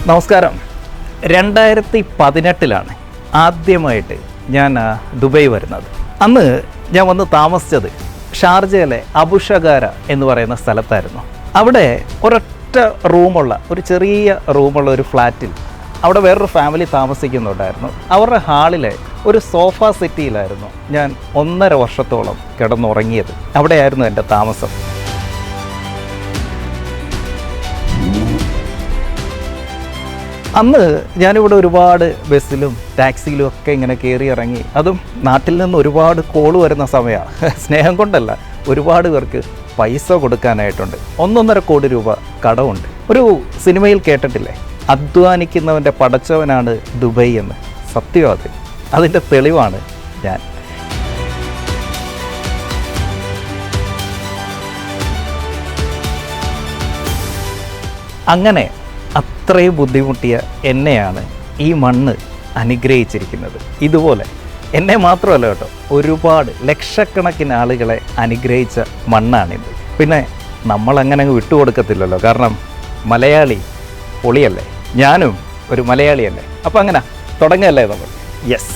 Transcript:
നമസ്കാരം. 2018 ആദ്യമായിട്ട് ഞാൻ ദുബൈ വരുന്നത്. അന്ന് ഞാൻ വന്ന് താമസിച്ചത് ഷാർജയിലെ അബുഷഗാര എന്ന് പറയുന്ന സ്ഥലത്തായിരുന്നു. അവിടെ ഒരൊറ്റ റൂമുള്ള ഒരു ചെറിയ റൂമുള്ള ഒരു ഫ്ലാറ്റിൽ അവിടെ വേറൊരു ഫാമിലി താമസിക്കുന്നുണ്ടായിരുന്നു. അവരുടെ ഹാളിലെ ഒരു സോഫ സെറ്റിയിലായിരുന്നു ഞാൻ 1.5 വർഷത്തോളം കിടന്നുറങ്ങിയത്. അവിടെയായിരുന്നു എൻ്റെ താമസം. അന്ന് ഞാനിവിടെ ഒരുപാട് ബസ്സിലും ടാക്സിയിലും ഒക്കെ ഇങ്ങനെ കയറി ഇറങ്ങി. അതും നാട്ടിൽ നിന്ന് ഒരുപാട് കോൾ വരുന്ന സമയമാണ്. സ്നേഹം കൊണ്ടല്ല, ഒരുപാട് പേർക്ക് പൈസ കൊടുക്കാനായിട്ടുണ്ട്. 1.5 കോടി രൂപ കടമുണ്ട്. ഒരു സിനിമയിൽ കേട്ടിട്ടില്ലേ, അധ്വാനിക്കുന്നവൻ്റെ പടച്ചവനാണ് ദുബൈ എന്ന്. സത്യം അതിൻ്റെ തെളിവാണ് ഞാൻ. അങ്ങനെ അത്രയും ബുദ്ധിമുട്ടിയ എന്നെയാണ് ഈ മണ്ണ് അനുഗ്രഹിച്ചിരിക്കുന്നത്. ഇതുപോലെ എന്നെ മാത്രമല്ല കേട്ടോ, ഒരുപാട് ലക്ഷക്കണക്കിന് ആളുകളെ അനുഗ്രഹിച്ച മണ്ണാണിത്. പിന്നെ നമ്മളങ്ങനെ വിട്ടുകൊടുക്കത്തില്ലല്ലോ, കാരണം മലയാളി പൊളിയല്ലേ, ഞാനും ഒരു മലയാളിയല്ലേ. അപ്പോൾ അങ്ങനെ തുടങ്ങല്ലേ നമ്മൾ. യെസ്.